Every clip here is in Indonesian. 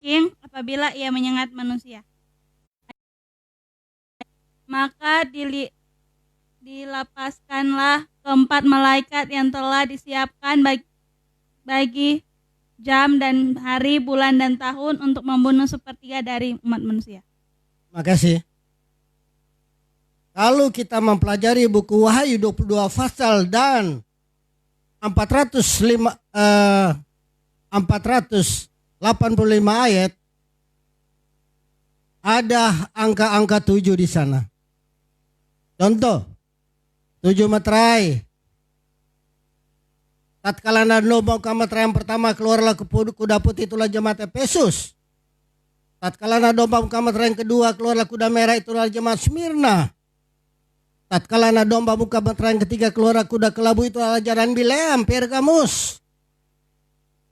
kalajengking apabila ia menyengat manusia. Maka dilapaskanlah keempat malaikat yang telah disiapkan bagi jam dan hari, bulan dan tahun untuk membunuh sepertiga dari umat manusia. Makasih. Kalau kita mempelajari buku Wahyu 22 pasal dan 485 ayat, ada angka-angka 7 di sana. Contoh, 7 meterai. Tatkala Nanoba meterai yang pertama keluarlah kuda putih, itulah jemaat Efesus. Tatkala Nanoba meterai yang kedua keluarlah kuda merah, itulah jemaat Smyrna. Tatkala domba muka meterai yang ketiga keluar kuda kelabu, itu ajaran Bileam, Pergamus.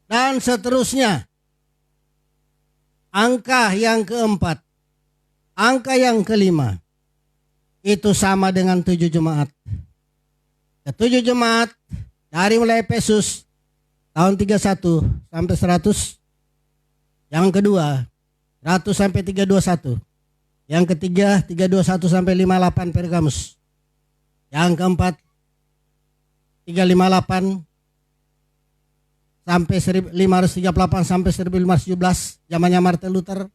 Dan seterusnya. Angka yang keempat. Angka yang kelima. Itu sama dengan 7 jemaat. Ke-7 jemaat dari mulai Efesus tahun 31 sampai 100. Yang kedua 100 sampai 321. Yang ketiga 321 sampai 58 Pergamus. Yang keempat 358 sampai 1538 sampai 1517 zamannya Martin Luther.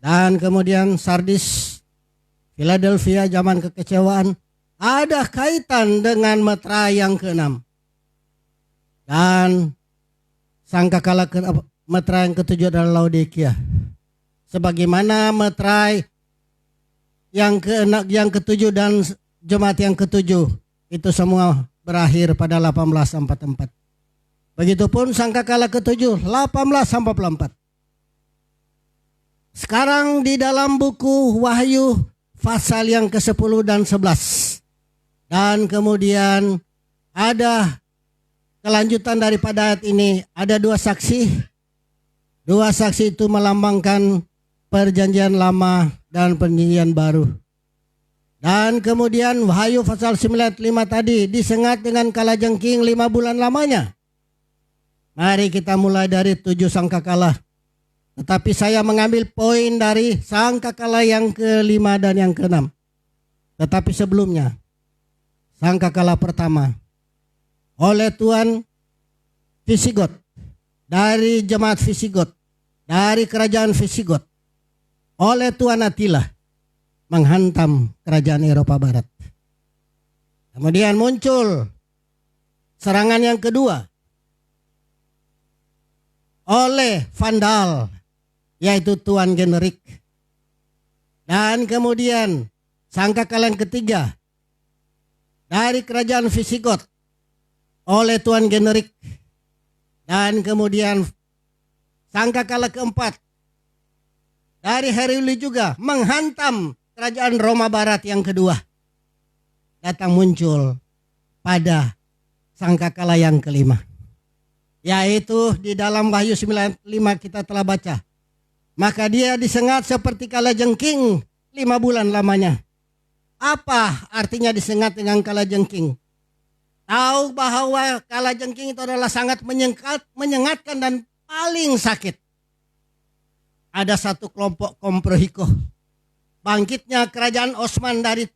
Dan kemudian Sardis, Philadelphia zaman kekecewaan, ada kaitan dengan meterai yang ke-6. Dan sangkakala meterai yang ke-7 adalah Laodikia. Sebagaimana meterai yang ke-7 dan jemaat yang ke-7 itu semua berakhir pada 1844. Begitupun sangkakala ke-7 1844. Sekarang di dalam buku Wahyu pasal yang ke-10 dan 11. Dan kemudian ada kelanjutan daripada ayat ini, ada 2 saksi. 2 saksi itu melambangkan perjanjian lama dan perjanjian baru. Dan kemudian Wahyu pasal 95 tadi disengat dengan kalajengking 5 bulan lamanya. Mari kita mulai dari 7 sangkakala. Tetapi saya mengambil poin dari sangkakala yang ke-5 dan yang ke-6. Tetapi sebelumnya, sangkakala pertama oleh Tuan Visigot, dari jemaat Visigot, dari kerajaan Visigot, oleh Tuan Attila, menghantam kerajaan Eropa Barat. Kemudian muncul serangan yang kedua oleh Vandal, yaitu Tuan Generik. Dan kemudian sangkakala yang ketiga dari kerajaan Visigot oleh Tuan Generik. Dan kemudian sangkakala keempat dari Heruli juga menghantam kerajaan Roma Barat yang kedua. Datang muncul pada sangkakala yang kelima, yaitu di dalam Wahyu 95 kita telah baca. Maka dia disengat seperti kalajengking 5 bulan lamanya. Apa artinya disengat dengan kalajengking? Tahu bahwa kalajengking itu adalah sangat menyengatkan dan paling sakit. Ada satu kelompok komprohiko. Bangkitnya kerajaan Osman dari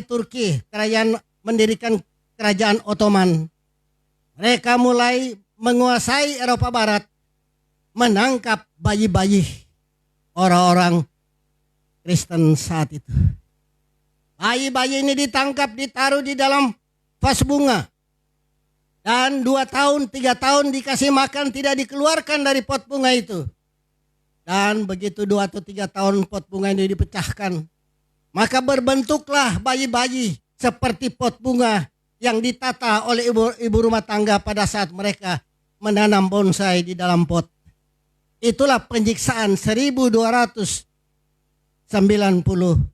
Turki, kerajaan mendirikan kerajaan Ottoman. Mereka mulai menguasai Eropa Barat, menangkap bayi-bayi orang-orang Kristen saat itu. Bayi-bayi ini ditangkap, ditaruh di dalam vas bunga. Dan 2 tahun, 3 tahun dikasih makan, tidak dikeluarkan dari pot bunga itu. Dan begitu 2 atau 3 tahun pot bunga ini dipecahkan, maka berbentuklah bayi-bayi seperti pot bunga yang ditata oleh ibu rumah tangga pada saat mereka menanam bonsai di dalam pot. Itulah penyiksaan 1290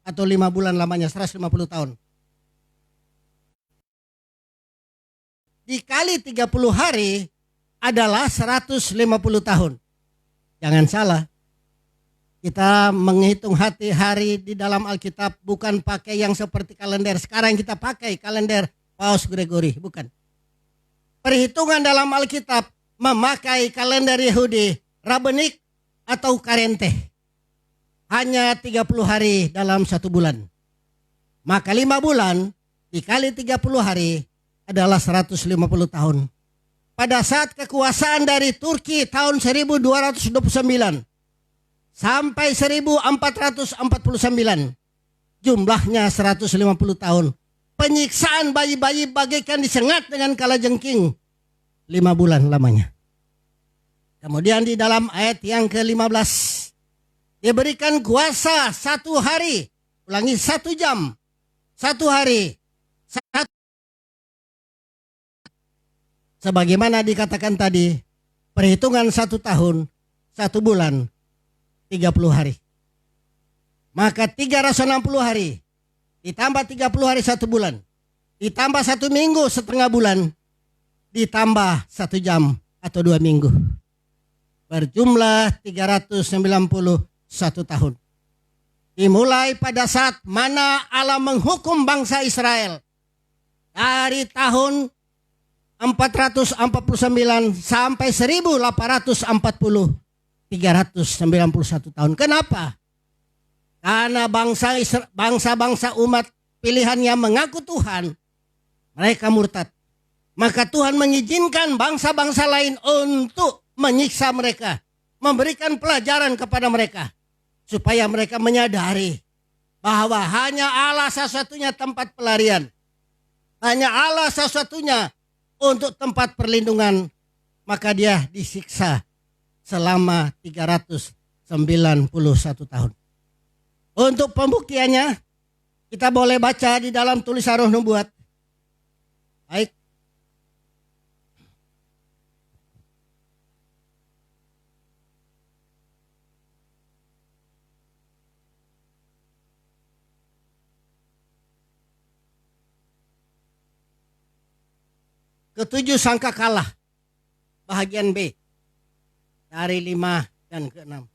atau 5 bulan lamanya, 150 tahun. Dikali 30 hari adalah 150 tahun. Jangan salah. Kita menghitung hari di dalam Alkitab bukan pakai yang seperti kalender sekarang kita pakai, kalender Paus Gregory, bukan. Perhitungan dalam Alkitab memakai kalender Yahudi, Rabbinik, atau karente. Hanya 30 hari dalam 1 bulan. Maka 5 bulan dikali 30 hari adalah 150 tahun. Pada saat kekuasaan dari Turki tahun 1229 sampai 1449, jumlahnya 150 tahun. Penyiksaan bayi-bayi bagaikan disengat dengan kalajengking. 5 bulan lamanya. Kemudian di dalam ayat yang ke-15, diberikan kuasa 1 hari, ulangi 1 jam, 1 hari, sebagaimana dikatakan tadi, perhitungan 1 tahun, 1 bulan, 30 hari. Maka 360 hari, ditambah 30 hari 1 bulan, ditambah 1 minggu setengah bulan, ditambah 1 jam atau 2 minggu. Berjumlah 391 tahun. Dimulai pada saat mana Allah menghukum bangsa Israel. Dari tahun 449 sampai 1840, 391 tahun. Kenapa? Karena bangsa-bangsa umat pilihannya mengaku Tuhan, mereka murtad. Maka Tuhan mengizinkan bangsa-bangsa lain untuk menyiksa mereka, memberikan pelajaran kepada mereka, supaya mereka menyadari bahwa hanya Allah satu-satunya tempat pelarian, hanya Allah satu-satunya untuk tempat perlindungan. Maka dia disiksa selama 391 tahun. Untuk pembuktiannya, kita boleh baca di dalam tulisan Roh Nubuat. Baik. Ketujuh sangkakala, bahagian B, dari 5 dan ke-6.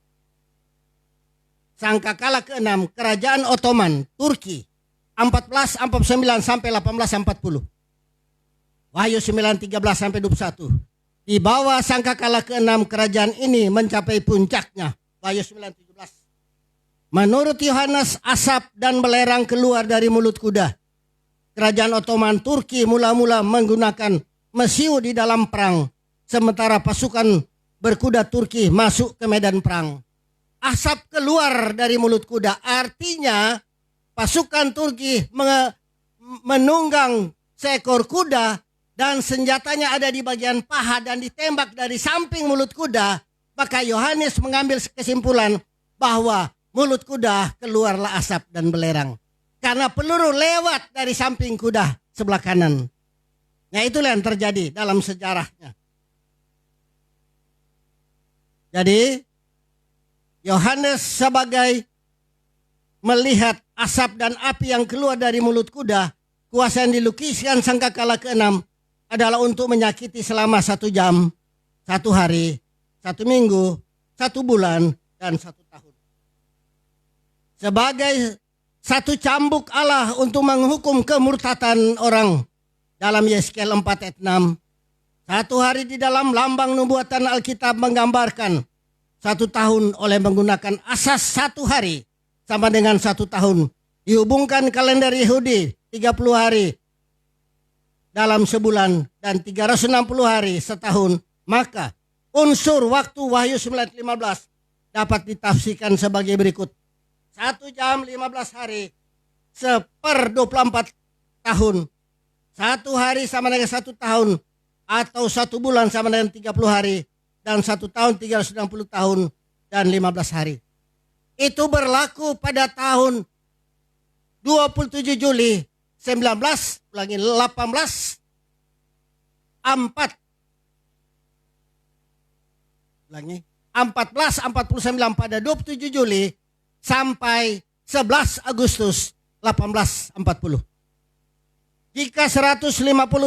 Sangkakala ke-6, Kerajaan Ottoman, Turki, 1449 sampai 1840. Wahyu 9:13 sampai 21. Di bawah sangkakala ke-6 kerajaan ini mencapai puncaknya. Wahyu 9:17. Menurut Yohanes, asap dan belerang keluar dari mulut kuda. Kerajaan Ottoman Turki mula-mula menggunakan mesiu di dalam perang, sementara pasukan berkuda Turki masuk ke medan perang. Asap keluar dari mulut kuda, artinya pasukan Turki menunggang seekor kuda dan senjatanya ada di bagian paha dan ditembak dari samping mulut kuda. Maka Yohanes mengambil kesimpulan bahwa mulut kuda keluarlah asap dan belerang, karena peluru lewat dari samping kuda sebelah kanan. Ya, itulah yang terjadi dalam sejarahnya. Jadi Yohanes sebagai melihat asap dan api yang keluar dari mulut kuda, kuasa yang dilukiskan sangkakala ke-6 adalah untuk menyakiti selama 1 jam, 1 hari, 1 minggu, 1 bulan, dan 1 tahun. Sebagai satu cambuk Allah untuk menghukum kemurtatan orang. Dalam Yeskiel 4 ayat 6. 1 hari di dalam lambang nubuatan Alkitab menggambarkan 1 tahun oleh menggunakan asas 1 hari sama dengan 1 tahun. Dihubungkan kalender Yahudi 30 hari dalam sebulan dan 360 hari setahun. Maka unsur waktu Wahyu 9:15 dapat ditafsirkan sebagai berikut. 1 jam 15 hari seper 24 tahun. 1 hari sama dengan 1 tahun, atau 1 bulan sama dengan 30 hari, dan 1 tahun 360 tahun dan 15 hari. Itu berlaku pada tahun 27 Juli 19, ulangi 18, 4, ulangi 1449 pada 27 Juli sampai 11 Agustus 1840. Jika 150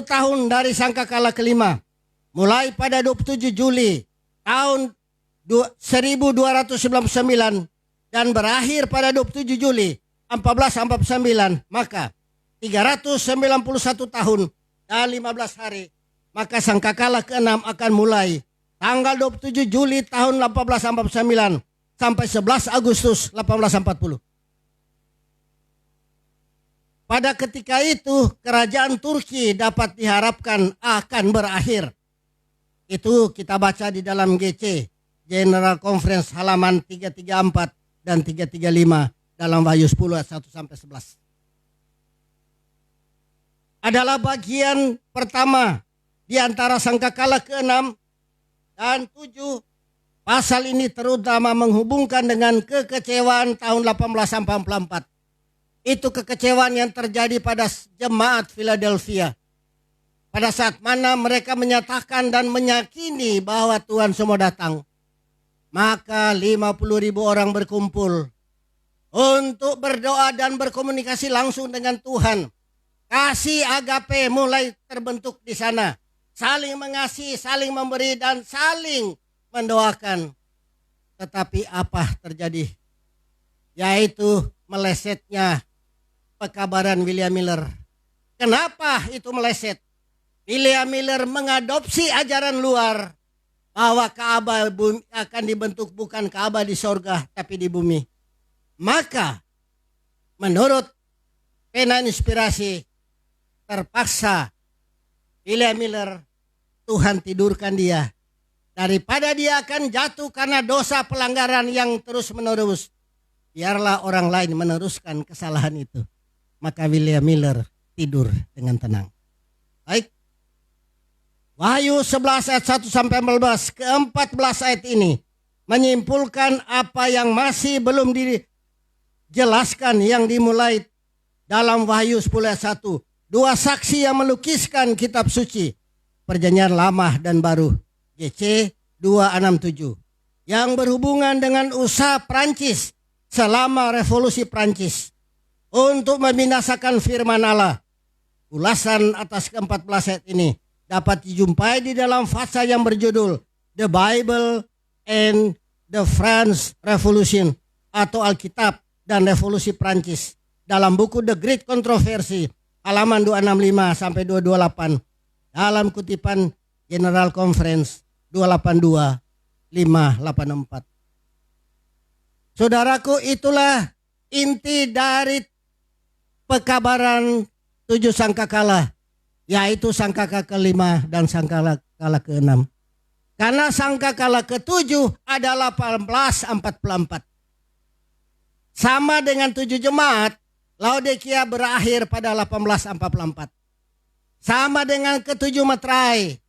tahun dari sangkakala ke-5, mulai pada 27 Juli tahun 1299 dan berakhir pada 27 Juli 1449, maka 391 tahun dan 15 hari, maka sangkakala ke-6 akan mulai tanggal 27 Juli tahun 1849 sampai 11 Agustus 1840. Pada ketika itu kerajaan Turki dapat diharapkan akan berakhir. Itu kita baca di dalam GC, General Conference halaman 334 dan 335 dalam Wahyu 10 ayat 1 sampai 11. Adalah bagian pertama di antara sangkakala ke-6 dan 7. Pasal ini terutama menghubungkan dengan kekecewaan tahun 1844. Itu kekecewaan yang terjadi pada jemaat Philadelphia. Pada saat mana mereka menyatakan dan meyakini bahwa Tuhan semua datang. Maka 50.000 orang berkumpul untuk berdoa dan berkomunikasi langsung dengan Tuhan. Kasih agape mulai terbentuk di sana. Saling mengasihi, saling memberi, dan saling mendoakan. Tetapi apa terjadi? Yaitu melesetnya pekabaran William Miller. Kenapa itu meleset? William Miller mengadopsi ajaran luar bahwa Ka'bah akan dibentuk bukan Ka'bah di sorga tapi di bumi. Maka menurut pena inspirasi, terpaksa William Miller, Tuhan tidurkan dia. Daripada dia akan jatuh karena dosa pelanggaran yang terus menerus, biarlah orang lain meneruskan kesalahan itu. Maka William Miller tidur dengan tenang. Baik. Wahyu 11 ayat 1 sampai 14 ke-14 ayat ini menyimpulkan apa yang masih belum dijelaskan yang dimulai dalam Wahyu 10 ayat 1. Dua saksi yang melukiskan kitab suci, Perjanjian Lama dan Baru, GC 267, yang berhubungan dengan usaha Prancis selama revolusi Prancis untuk membinasakan firman Allah. Ulasan atas ke-14 ayat ini dapat dijumpai di dalam fasa yang berjudul The Bible and the French Revolution atau Alkitab dan Revolusi Prancis dalam buku The Great Controversy halaman 265 sampai 228 dalam kutipan General Conference 282 584. Saudaraku, itulah inti dari pekabaran 7 sangkakala, yaitu sangkakala ke-5 dan sangkakala ke-6. Karena sangkakala ke-7 adalah 1844. Sama dengan 7 jemaat, Laodikia berakhir pada 1844. Sama dengan ke-7 meterai.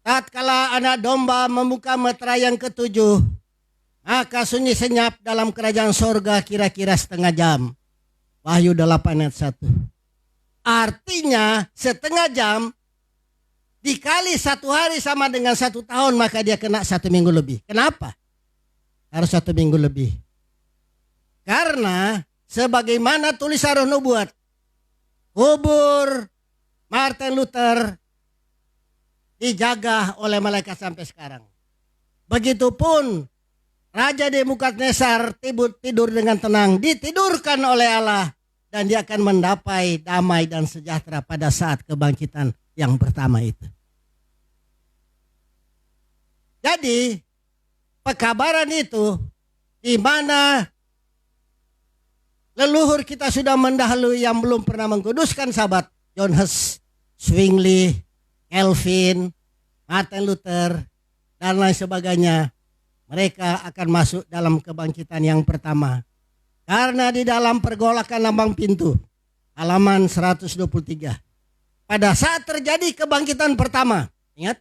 Tatkala anak domba membuka meterai yang ke-7, maka sunyi senyap dalam kerajaan sorga kira-kira setengah jam. Wahyu 8 ayat 1. Artinya setengah jam dikali 1 hari sama dengan 1 tahun, maka dia kena 1 minggu lebih. Kenapa? Harus 1 minggu lebih. Karena sebagaimana tulisan Roh Nubuat, kubur Martin Luther dijaga oleh malaikat sampai sekarang. Begitupun Raja Nebukadnezar tidur dengan tenang, ditidurkan oleh Allah, dan dia akan mendapat damai dan sejahtera pada saat kebangkitan yang pertama itu. Jadi pekabaran itu di mana leluhur kita sudah mendahului yang belum pernah mengkuduskan sabat, John Huss, Zwingli, Calvin, Martin Luther, dan lain sebagainya. Mereka akan masuk dalam kebangkitan yang pertama. Karena di dalam pergolakan lambang pintu, halaman 123. Pada saat terjadi kebangkitan pertama, ingat,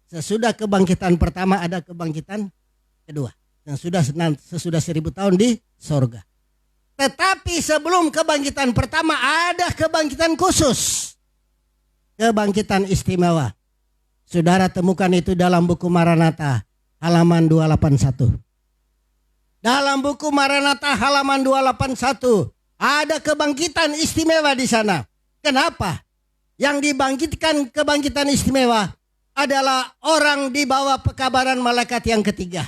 sesudah kebangkitan pertama ada kebangkitan kedua. Dan sesudah 1000 tahun di sorga. Tetapi sebelum kebangkitan pertama ada kebangkitan khusus. Kebangkitan istimewa. Saudara temukan itu dalam buku Maranatha halaman 281. Dalam buku Maranatha halaman 281 ada kebangkitan istimewa di sana. Kenapa? Yang dibangkitkan kebangkitan istimewa adalah orang di bawah pekabaran malaikat yang ketiga.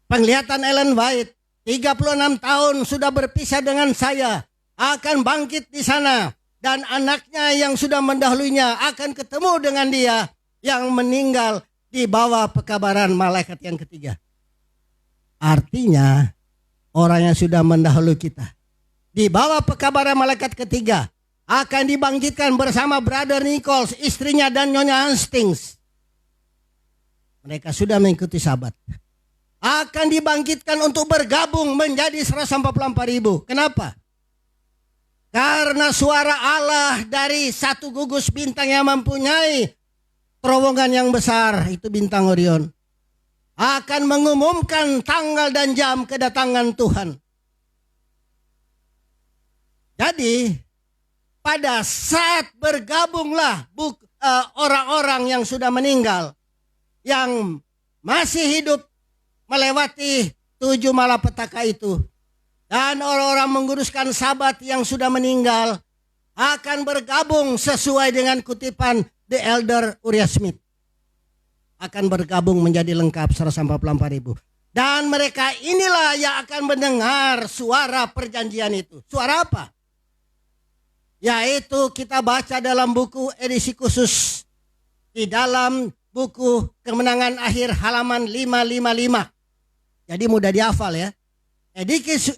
Penglihatan Ellen White, 36 tahun sudah berpisah dengan saya, akan bangkit di sana. Dan anaknya yang sudah mendahulunya akan ketemu dengan dia. yang meninggal di bawah pekabaran malaikat yang ketiga. Artinya orang yang sudah mendahului kita di bawah pekabaran malaikat ketiga akan dibangkitkan bersama Brother Nichols, istrinya dan Nyonya Hastings. Mereka sudah mengikuti sabat. Akan dibangkitkan untuk bergabung menjadi 144.000. Kenapa? Karena suara Allah dari satu gugus bintang yang mempunyai terowongan yang besar, itu bintang Orion, akan mengumumkan tanggal dan jam kedatangan Tuhan. Jadi pada saat bergabunglah orang-orang yang sudah meninggal, yang masih hidup melewati 7 malapetaka itu, dan orang-orang menguruskan sabat yang sudah meninggal akan bergabung sesuai dengan kutipan The Elder Uriah Smith. Akan bergabung menjadi lengkap 144.000. Dan mereka inilah yang akan mendengar suara perjanjian itu. Suara apa? Yaitu kita baca dalam buku edisi khusus. Di dalam buku Kemenangan Akhir halaman 555. Jadi mudah dihafal ya.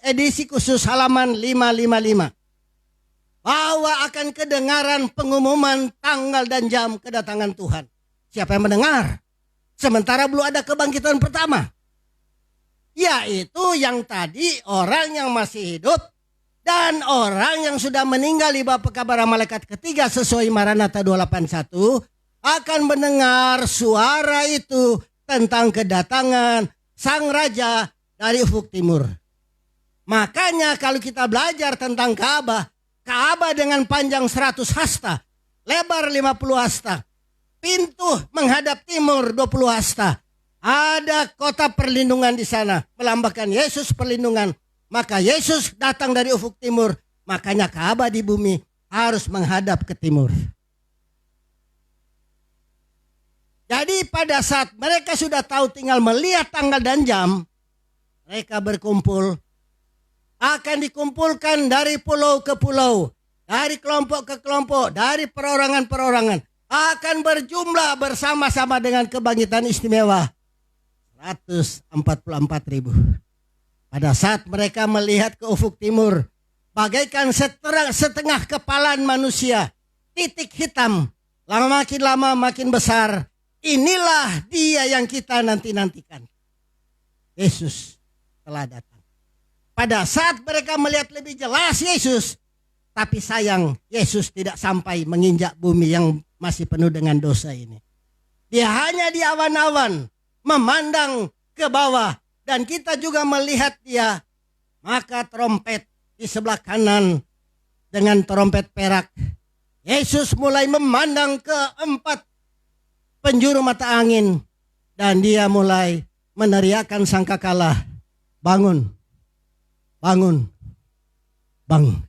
Edisi khusus halaman 555. Bahwa akan kedengaran pengumuman tanggal dan jam kedatangan Tuhan. Siapa yang mendengar? Sementara belum ada kebangkitan pertama. Yaitu yang tadi orang yang masih hidup dan orang yang sudah meninggal di bawah pekabaran malaikat ketiga sesuai Maranatha 281 akan mendengar suara itu tentang kedatangan Sang Raja dari ufuk timur. Makanya kalau kita belajar tentang Ka'bah dengan panjang 100 hasta, lebar 50 hasta, pintu menghadap timur 20 hasta. Ada kota perlindungan di sana, melambangkan Yesus perlindungan. Maka Yesus datang dari ufuk timur, makanya Ka'bah di bumi harus menghadap ke timur. Jadi pada saat mereka sudah tahu tinggal melihat tanggal dan jam, mereka berkumpul. Akan dikumpulkan dari pulau ke pulau, dari kelompok ke kelompok, dari perorangan-perorangan. Akan berjumlah bersama-sama dengan kebangkitan istimewa 144.000. Pada saat mereka melihat ke ufuk timur, bagaikan setengah kepalan manusia, titik hitam, makin lama makin besar. Inilah dia yang kita nanti-nantikan. Yesus telah datang. Pada saat mereka melihat lebih jelas Yesus, tapi sayang Yesus tidak sampai menginjak bumi yang masih penuh dengan dosa ini. Dia hanya di awan-awan memandang ke bawah dan kita juga melihat dia. Maka trompet di sebelah kanan dengan trompet perak. Yesus mulai memandang ke 4 penjuru mata angin dan dia mulai meneriakkan sangkakala, bangun. Bangun, bangun.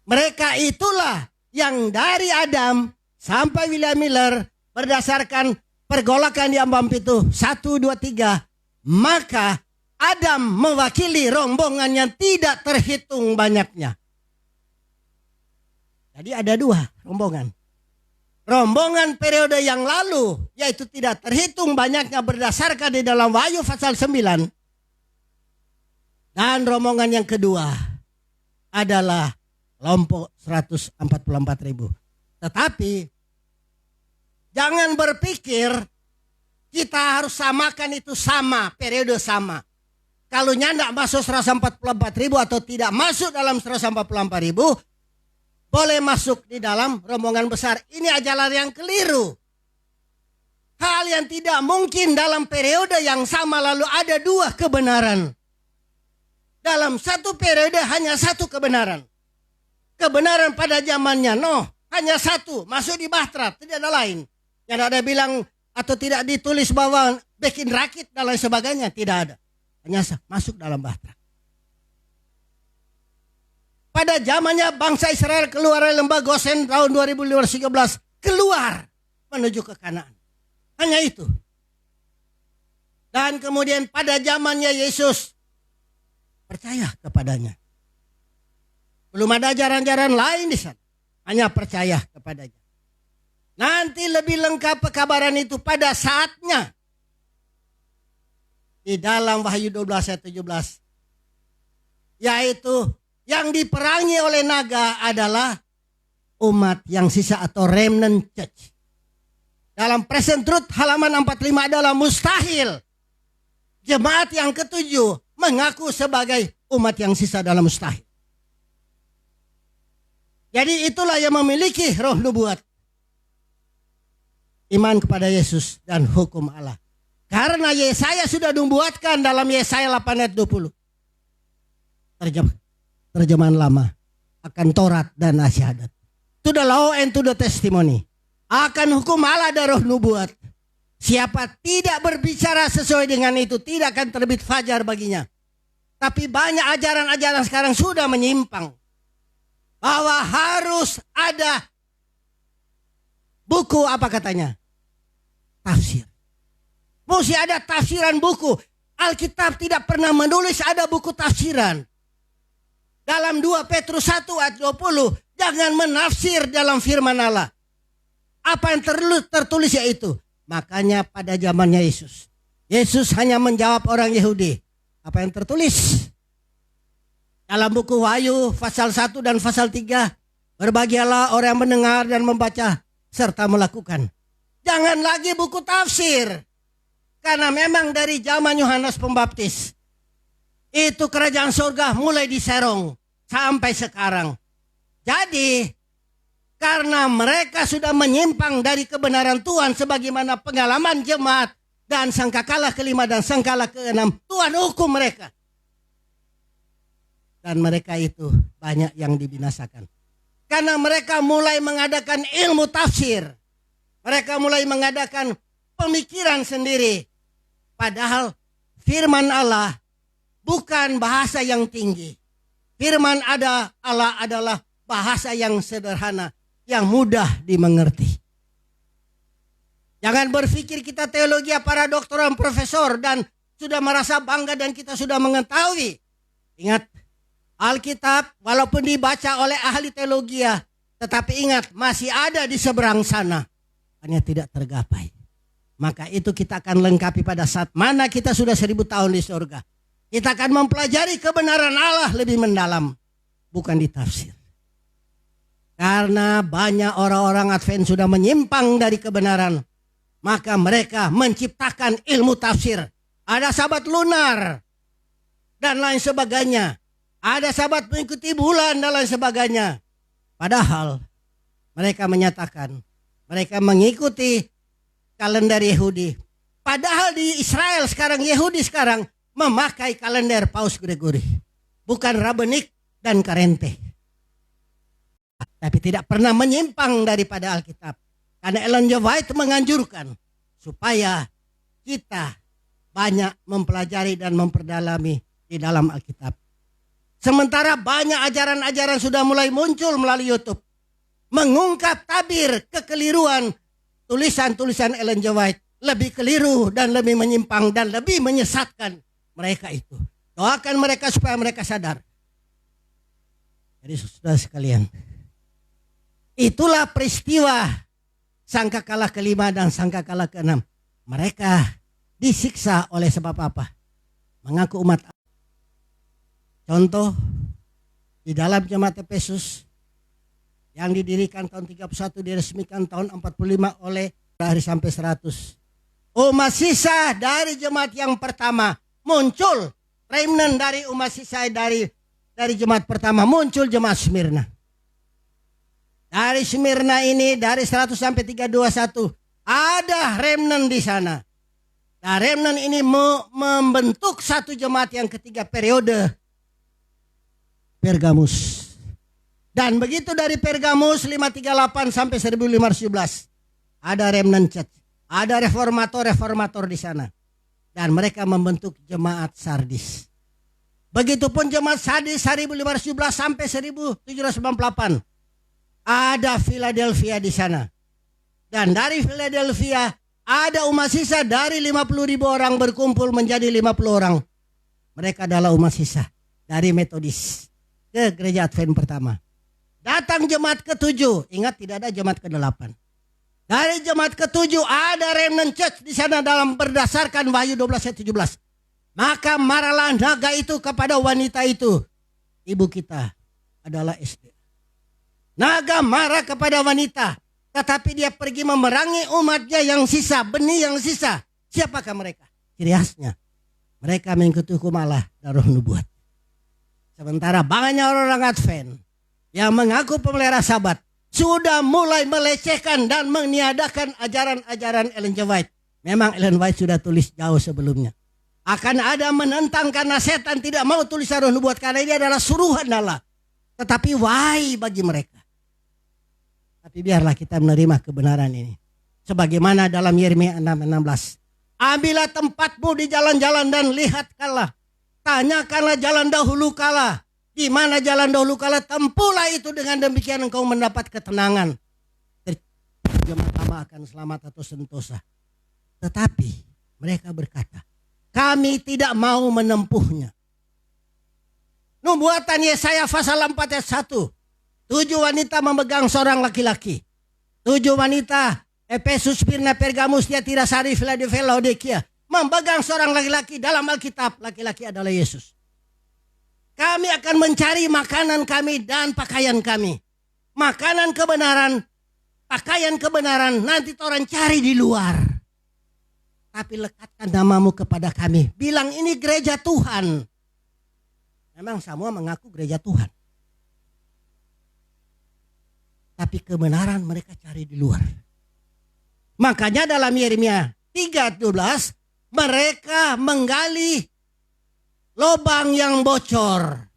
Mereka itulah yang dari Adam sampai William Miller berdasarkan pergolakan di ambang pintu 1, 2, 3. Maka Adam mewakili rombongan yang tidak terhitung banyaknya. Jadi ada 2 rombongan. Rombongan periode yang lalu yaitu tidak terhitung banyaknya berdasarkan di dalam Wahyu pasal 9. Dan rombongan yang kedua adalah kelompok 144.000. Tetapi jangan berpikir kita harus samakan itu sama, periode sama. Kalau nyandak masuk 144.000 atau tidak masuk dalam 144.000, boleh masuk di dalam rombongan besar. Ini ajaran yang keliru. Hal yang tidak mungkin dalam periode yang sama lalu ada 2 kebenaran. Dalam satu periode hanya 1 kebenaran. Kebenaran pada zamannya hanya 1, masuk di Bahtera, tidak ada lain. Yang ada bilang atau tidak ditulis bahwa bikin rakit dan lain sebagainya, tidak ada. Hanya masuk dalam Bahtera. Pada zamannya bangsa Israel keluar dari lembah Gosen tahun 2513, keluar menuju ke Kanaan. Hanya itu. Dan kemudian pada zamannya Yesus, percaya kepadanya. Belum ada ajaran-ajaran lain di sana. Hanya percaya kepadanya. Nanti lebih lengkap pekabaran itu pada saatnya. Di dalam Wahyu 12 ayat 17. Yaitu yang diperangi oleh naga adalah umat yang sisa atau remnant church. Dalam Present Truth halaman 45 adalah mustahil jemaat yang ketujuh mengaku sebagai umat yang sisa dalam mustahil. Jadi itulah yang memiliki roh nubuat. Iman kepada Yesus dan hukum Allah. Karena Yesaya sudah nubuatkan dalam Yesaya 8 ayat 20. Terjemahan lama akan Taurat dan Nasyadat. To the law and to the testimony. Akan hukum Allah dan roh nubuat. Siapa tidak berbicara sesuai dengan itu tidak akan terbit fajar baginya. Tapi banyak ajaran-ajaran sekarang sudah menyimpang. Bahwa harus ada buku apa katanya? Tafsir. Mesti ada tafsiran buku. Alkitab tidak pernah menulis ada buku tafsiran. Dalam 2 Petrus 1 ayat 20. Jangan menafsir dalam firman Allah. Apa yang tertulis yaitu. Makanya pada zamannya Yesus. Yesus hanya menjawab orang Yahudi. Apa yang tertulis? Dalam buku Wahyu pasal 1 dan pasal 3. Berbahagialah orang yang mendengar dan membaca serta melakukan. Jangan lagi buku tafsir. Karena memang dari zaman Yohanes Pembaptis. Itu kerajaan surga mulai diserong sampai sekarang. Jadi karena mereka sudah menyimpang dari kebenaran Tuhan sebagaimana pengalaman jemaat dan sangkakala kelima dan sangkakala keenam, Tuhan hukum mereka. Dan mereka itu banyak yang dibinasakan. Karena mereka mulai mengadakan ilmu tafsir. Mereka mulai mengadakan pemikiran sendiri. Padahal firman Allah bukan bahasa yang tinggi. Firman Allah adalah bahasa yang sederhana, yang mudah dimengerti. Jangan berpikir kita teologi para doktoran profesor dan sudah merasa bangga dan kita sudah mengetahui. Ingat, Alkitab walaupun dibaca oleh ahli teologi, tetapi ingat masih ada di seberang sana. Hanya tidak tergapai. Maka itu kita akan lengkapi pada saat mana kita sudah 1000 tahun di surga. Kita akan mempelajari kebenaran Allah lebih mendalam. Bukan ditafsir. Karena banyak orang-orang Advent sudah menyimpang dari kebenaran. Maka mereka menciptakan ilmu tafsir. Ada sahabat lunar. Dan lain sebagainya. Ada sahabat mengikuti bulan dan lain sebagainya. Padahal mereka menyatakan. Mereka mengikuti kalender Yahudi. Padahal di Israel sekarang, Yahudi sekarang memakai kalender Paus Gregory. Bukan Rabbenik dan Karente. Tapi tidak pernah menyimpang daripada Alkitab. Karena Ellen G. White menganjurkan supaya kita banyak mempelajari dan memperdalami di dalam Alkitab. Sementara banyak ajaran-ajaran sudah mulai muncul melalui YouTube. Mengungkap tabir kekeliruan tulisan-tulisan Ellen G. White. Lebih keliru dan lebih menyimpang dan lebih menyesatkan mereka itu. Doakan mereka supaya mereka sadar. Jadi saudara sekalian. Itulah peristiwa sangkakala kelima dan sangkakala keenam. Mereka disiksa oleh sebab apa? Mengaku umat. Contoh di dalam jemaat Efesus yang didirikan tahun 31 diresmikan tahun 45 oleh hari sampai 100. Umat sisa dari jemaat yang pertama muncul. Remnant dari umat sisa dari jemaat pertama muncul jemaat Smyrna. Dari Smyrna ini dari 100 sampai 321 ada remnant di sana. Nah, remnant ini membentuk satu jemaat yang ketiga periode Pergamus. Dan begitu dari Pergamus 538 sampai 1511 ada remnant church, ada reformator di sana. Dan mereka membentuk jemaat Sardis. Begitupun jemaat Sardis 1517 sampai 1798 ada Philadelphia di sana. Dan dari Philadelphia ada umat sisa dari 50.000 orang berkumpul menjadi 50 orang. Mereka adalah umat sisa dari Metodis ke gereja Advent pertama. Datang jemaat ke-7, ingat tidak ada jemaat ke-8. Dari jemaat ketujuh ada remnant church di sana dalam berdasarkan Wahyu 12 ayat 17. Maka marahlah naga itu kepada wanita itu. Ibu kita adalah SD. Naga marah kepada wanita. Tetapi dia pergi memerangi umatnya yang sisa. Benih yang sisa. Siapakah mereka? Ciri khasnya. Mereka mengikuti hukum Allah dan roh nubuat. Sementara banyak orang Advent yang mengaku pemelihara Sabat sudah mulai melecehkan dan meniadakan ajaran-ajaran Ellen G. White. Memang Ellen White sudah tulis jauh sebelumnya. Akan ada menentang karena setan tidak mau tulisan roh nubuat karena ini adalah suruhan Allah. Tetapi why bagi mereka. Tapi biarlah kita menerima kebenaran ini. Sebagaimana dalam Yeremia 6:16. Ambillah tempatmu di jalan-jalan dan lihat kala. Tanyakanlah jalan dahulu kala. Di mana jalan dahulu kala, tempuhlah itu, dengan demikian engkau mendapat ketenangan. Jemaat akan selamat atau sentosa. Tetapi mereka berkata, kami tidak mau menempuhnya. Nubuatan Yesaya pasal 4 ayat 1. 7 wanita memegang seorang laki-laki. 7 wanita Efesus, Smyrna, Pergamus, Tiatira, Sardis, Philadelphia, Laodikia memegang seorang laki-laki. Dalam Alkitab laki-laki adalah Yesus. Kami akan mencari makanan kami dan pakaian kami. Makanan kebenaran, pakaian kebenaran nanti orang cari di luar. Tapi lekatkan namamu kepada kami. Bilang ini gereja Tuhan. Memang semua mengaku gereja Tuhan. Tapi kebenaran mereka cari di luar. Makanya dalam Yeremia 3:12 mereka menggali lubang yang bocor.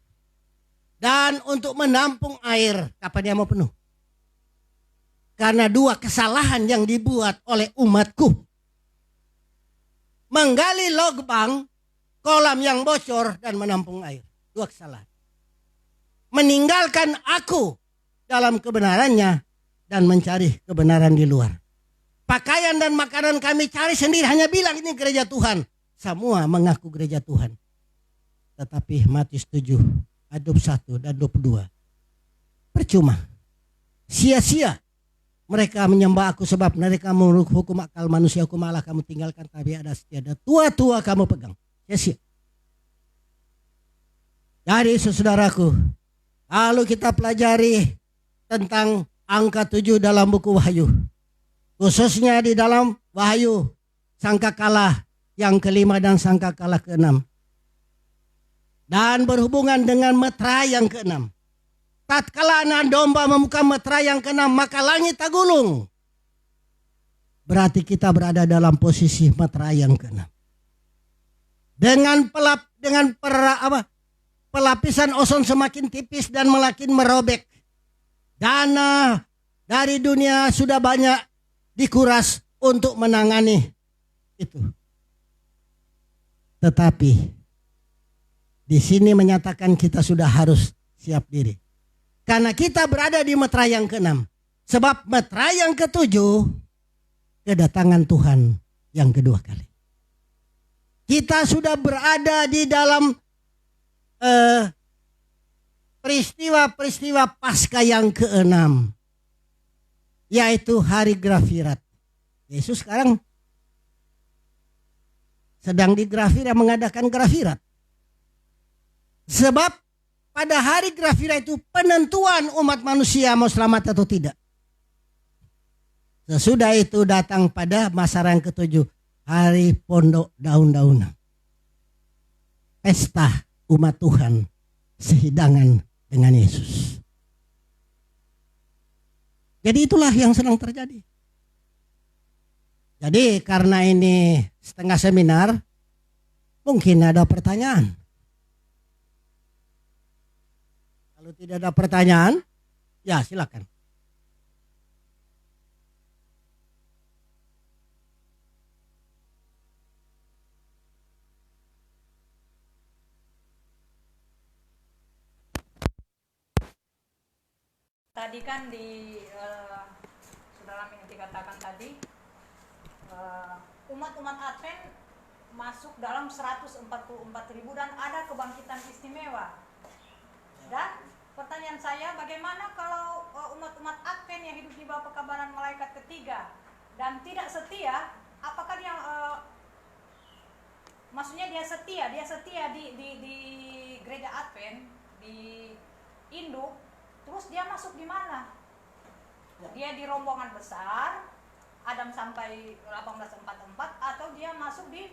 Dan untuk menampung air. Kapan dia mau penuh? Karena 2 kesalahan yang dibuat oleh umatku. Menggali lubang, kolam yang bocor, dan menampung air. 2 kesalahan. Meninggalkan aku dalam kebenarannya dan mencari kebenaran di luar. Pakaian dan makanan kami cari sendiri, hanya bilang ini gereja Tuhan. Semua mengaku gereja Tuhan. Tetapi Matius 7 ayat 21 dan 22. Percuma. Sia-sia mereka menyembah aku sebab mereka menurut hukum akal manusia, hukum Allah kamu tinggalkan, tapi ada setiada tua-tua kamu pegang. Sia-sia. Jadi saudaraku, lalu kita pelajari tentang angka 7 dalam buku Wahyu. Khususnya di dalam Wahyu sangkakala yang kelima dan sangkakala keenam. Dan berhubungan dengan meterai yang keenam. Tatkala anak domba membuka meterai yang keenam, maka langit tergulung. Berarti kita berada dalam posisi meterai yang keenam. Dengan pelapisan ozon semakin tipis dan makin merobek. Dana dari dunia sudah banyak dikuras untuk menangani itu. Tetapi di sini menyatakan kita sudah harus siap diri. Karena kita berada di meterai yang keenam. Sebab meterai yang ketujuh, kedatangan Tuhan yang kedua kali. Kita sudah berada di dalam peristiwa-peristiwa Paskah yang keenam. Yaitu hari Grafirat. Yesus sekarang sedang di Grafirat, mengadakan Grafirat. Sebab pada hari Grafirat itu penentuan umat manusia mau selamat atau tidak. Sesudah itu datang pada masa yang ketujuh, hari pondok daun-daunan. Pesta umat Tuhan sehidangan dengan Yesus. Jadi itulah yang sedang terjadi. Jadi karena ini setengah seminar, mungkin ada pertanyaan. Kalau tidak ada pertanyaan, ya silakan. Tadi kan dalam yang dikatakan tadi, umat-umat Advent masuk dalam 144.000 dan ada kebangkitan istimewa. Dan pertanyaan saya, bagaimana kalau umat-umat Advent yang hidup di bawah pekabaran malaikat ketiga? dan tidak setia, apakah dia maksudnya dia setia di gereja Advent di induk, terus dia masuk di mana? Dia di rombongan besar Adam sampai 1844, atau dia masuk di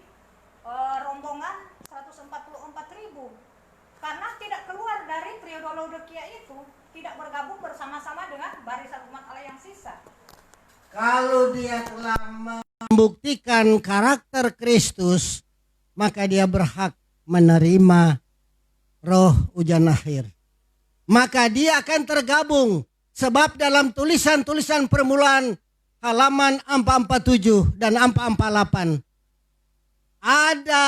rombongan 144.000, karena tidak keluar dari periode Laodikia itu, tidak bergabung bersama-sama dengan barisan umat Allah yang sisa. Kalau dia telah membuktikan karakter Kristus, maka dia berhak menerima roh ujian akhir. Maka dia akan tergabung, sebab dalam tulisan-tulisan permulaan halaman 447 dan 448 ada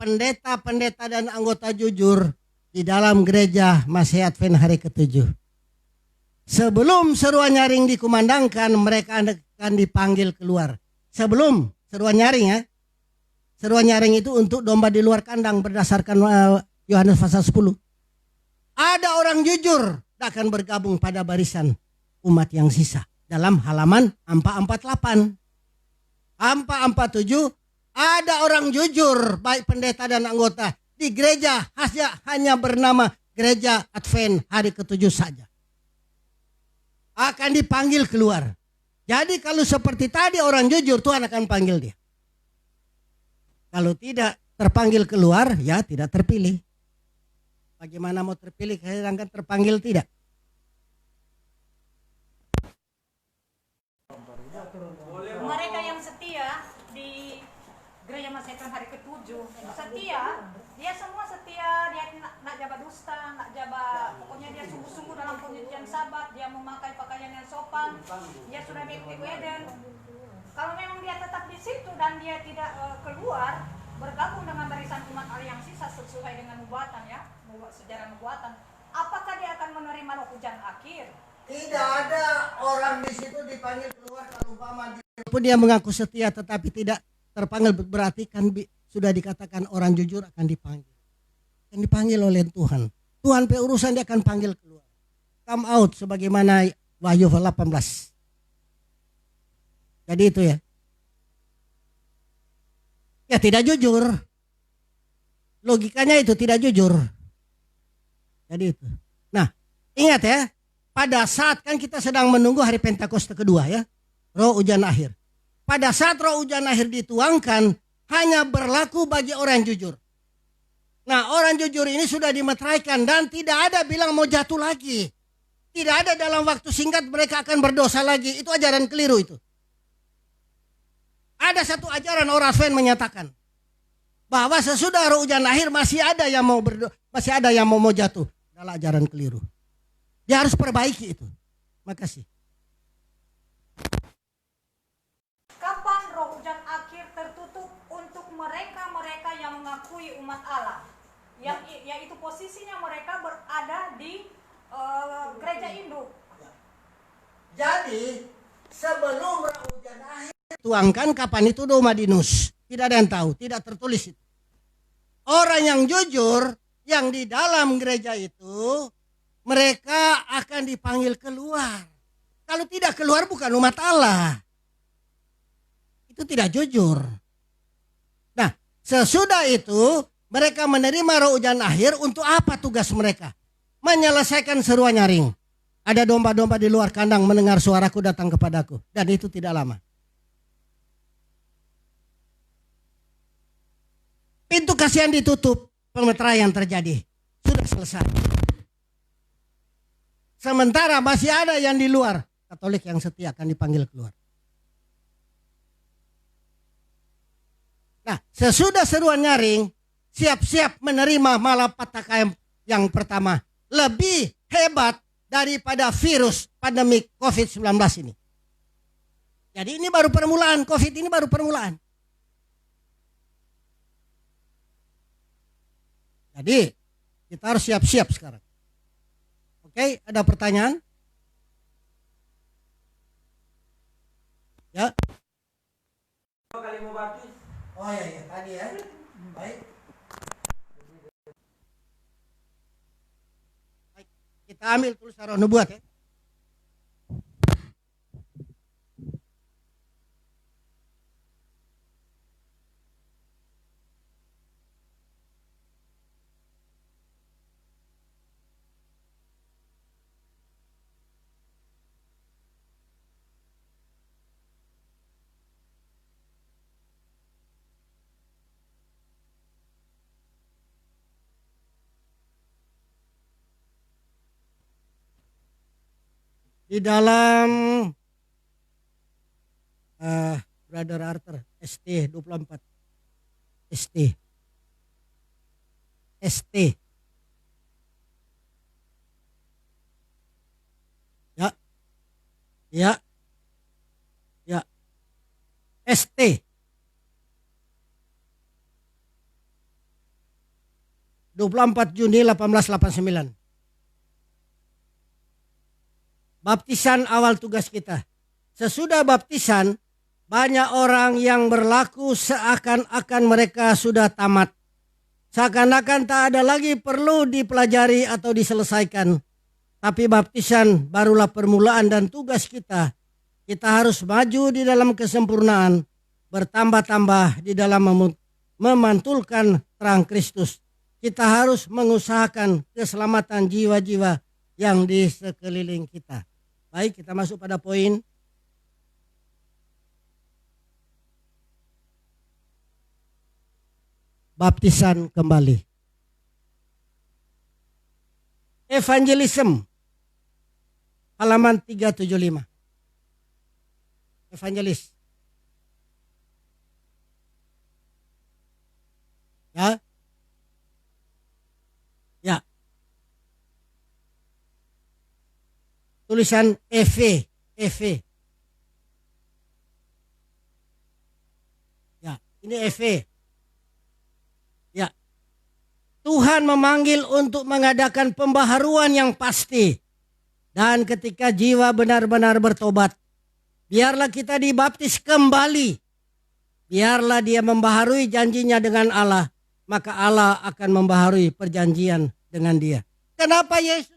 pendeta-pendeta dan anggota jujur di dalam gereja Masih Advent hari ke-7. Sebelum seruan nyaring dikumandangkan, mereka akan dipanggil keluar. Sebelum seruan nyaring ya. Seruan nyaring itu untuk domba di luar kandang berdasarkan Yohanes pasal 10. Ada orang jujur akan bergabung pada barisan umat yang sisa. Dalam halaman 448. 447 ada orang jujur baik pendeta dan anggota di gereja hanya bernama Gereja Advent hari ke-7 saja. Akan dipanggil keluar. Jadi kalau seperti tadi orang jujur, Tuhan akan panggil dia. Kalau tidak terpanggil keluar, ya tidak terpilih. Bagaimana mau terpilih sedangkan terpanggil tidak? Mereka yang setia di gereja Masih Advent hari ke-7, setia, dia semua setia, dia nak jabat dusta, nak jabat, pokoknya dia sungguh-sungguh dalam pencucian Sabat, dia memakai pakaian yang sopan, dia sudah baik-baik Eden. Kalau memang dia tetap di situ dan dia tidak keluar, bergabung dengan barisan umat Allah yang sisa sesuai dengan nubuatan ya, sejarah nubuatan, apakah dia akan menerima roh hujan akhir? Tidak ada orang di situ dipanggil keluar kalau umpama dia mengaku setia tetapi tidak terpanggil, berarti kan sudah dikatakan orang jujur akan dipanggil. Akan dipanggil oleh Tuhan. Tuhan urusan dia akan panggil keluar. Come out sebagaimana Wahyu 18. Jadi itu ya. Ya tidak jujur. Logikanya itu tidak jujur. Jadi itu. Nah, ingat ya. Pada saat kan kita sedang menunggu hari Pentakosta kedua ya. Roh ujian akhir. Pada saat roh ujian akhir dituangkan, hanya berlaku bagi orang jujur. Nah, orang jujur ini sudah dimeteraikan dan tidak ada bilang mau jatuh lagi. Tidak ada dalam waktu singkat mereka akan berdosa lagi. Itu ajaran keliru itu. Ada satu ajaran orang Advent menyatakan bahwa sesudah roh ujian akhir masih ada yang mau jatuh. Adalah ajaran keliru. Dia harus perbaiki itu. Makasih. Kapan roh hujan akhir tertutup untuk mereka-mereka yang mengakui umat Allah, yang yaitu posisinya mereka berada di gereja induk. Jadi sebelum roh hujan akhir tuangkan, kapan itu Domadinus, tidak ada yang tahu, tidak tertulis itu. Orang yang jujur yang di dalam gereja itu mereka akan dipanggil keluar. Kalau tidak keluar bukan umat Allah. Itu tidak jujur. Nah, sesudah itu mereka menerima roh hujan akhir. Untuk apa tugas mereka? Menyelesaikan seruan nyaring. Ada domba-domba di luar kandang mendengar suaraku datang kepadaku. Dan itu tidak lama. Pintu kasihan ditutup. Pemeteraian terjadi. Sudah selesai. Sementara masih ada yang di luar. Katolik yang setia akan dipanggil keluar. Nah, sesudah seruan nyaring, siap-siap menerima malapetaka yang pertama. Lebih hebat daripada virus pandemik COVID-19 ini. Jadi ini baru permulaan, COVID ini baru permulaan. Jadi kita harus siap-siap sekarang. Oke, ada pertanyaan? Ya. Kali mau baptis. Oh iya, tadi ya. Baik. Baik. Kita ambil tulisan roh nubuat ya. di dalam Brother Arthur ST 24 ST ya ST 24 Juni 1889. Baptisan awal tugas kita. Sesudah baptisan, banyak orang yang berlaku seakan-akan mereka sudah tamat. Seakan-akan tak ada lagi perlu dipelajari atau diselesaikan. Tapi baptisan barulah permulaan dan tugas kita. Kita harus maju di dalam kesempurnaan, bertambah-tambah di dalam memantulkan terang Kristus. Kita harus mengusahakan keselamatan jiwa-jiwa yang di sekeliling kita. Baik, kita masuk pada poin. Baptisan kembali. Evangelism. Halaman 375. Evangelis. Ya. Ya. Tulisan EV. Ya, ini EV. Ya. Tuhan memanggil untuk mengadakan pembaharuan yang pasti. Dan ketika jiwa benar-benar bertobat, biarlah kita dibaptis kembali. Biarlah dia membaharui janjinya dengan Allah. Maka Allah akan membaharui perjanjian dengan dia. Kenapa Yesus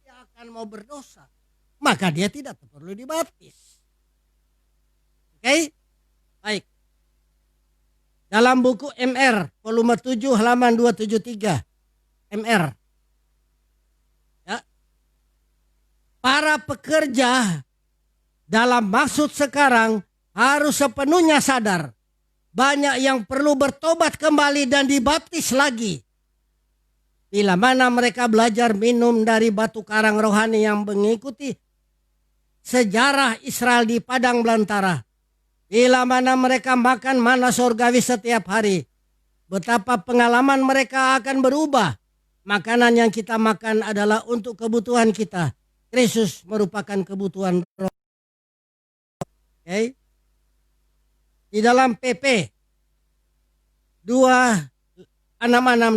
dia akan mau berdosa? Maka dia tidak perlu dibaptis. Oke? Baik. Dalam buku MR, volume 7 halaman 273. MR. Ya. Para pekerja dalam maksud sekarang harus sepenuhnya sadar. Banyak yang perlu bertobat kembali dan dibaptis lagi. Bila mana mereka belajar minum dari batu karang rohani yang mengikuti sejarah Israel di padang belantara. Bila mana mereka makan mana surgawi setiap hari. Betapa pengalaman mereka akan berubah. Makanan yang kita makan adalah untuk kebutuhan kita. Kristus merupakan kebutuhan roh. Okay. Di dalam PP 266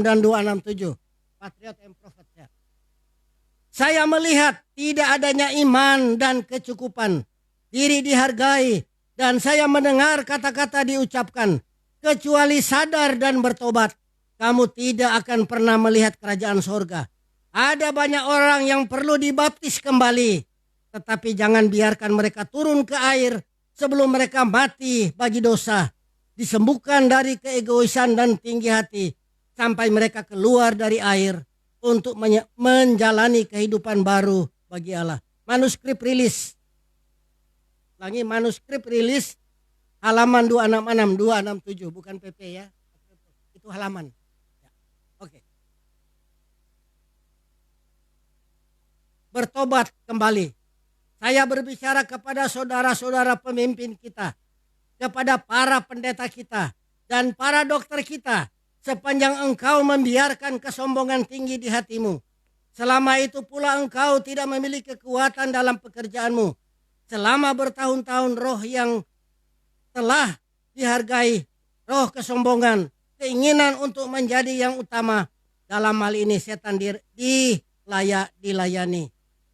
dan 267. Patriot and Prophet. Saya melihat tidak adanya iman dan kecukupan. Diri dihargai. Dan saya mendengar kata-kata diucapkan. Kecuali sadar dan bertobat. Kamu tidak akan pernah melihat kerajaan sorga. Ada banyak orang yang perlu dibaptis kembali. Tetapi jangan biarkan mereka turun ke air sebelum mereka mati bagi dosa. Disembuhkan dari keegoisan dan tinggi hati. Sampai mereka keluar dari air untuk menjalani kehidupan baru bagi Allah. Manuskrip rilis. Lagi manuskrip rilis halaman 266, 267. Bukan PP ya. Itu halaman. Ya. Oke. Bertobat kembali. Saya berbicara kepada saudara-saudara pemimpin kita, kepada para pendeta kita, dan para dokter kita, sepanjang engkau membiarkan kesombongan tinggi di hatimu. Selama itu pula engkau tidak memiliki kekuatan dalam pekerjaanmu. Selama bertahun-tahun roh yang telah dihargai, roh kesombongan, keinginan untuk menjadi yang utama, dalam hal ini setan dilayani.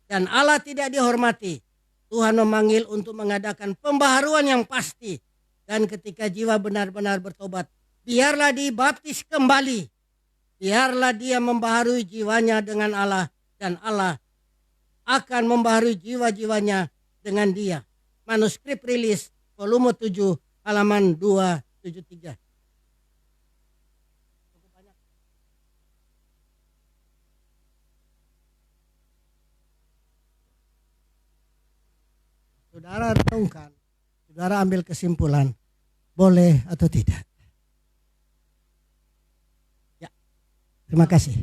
Dan Allah tidak dihormati. Tuhan memanggil untuk mengadakan pembaharuan yang pasti. Dan ketika jiwa benar-benar bertobat, biarlah dibaptis kembali. Biarlah dia membaharui jiwanya dengan Allah. Dan Allah akan membaharui jiwa-jiwanya dengan dia. Manuskrip rilis volume 7 halaman 273. Saudara renungkan, saudara ambil kesimpulan, boleh atau tidak. Ya, terima kasih.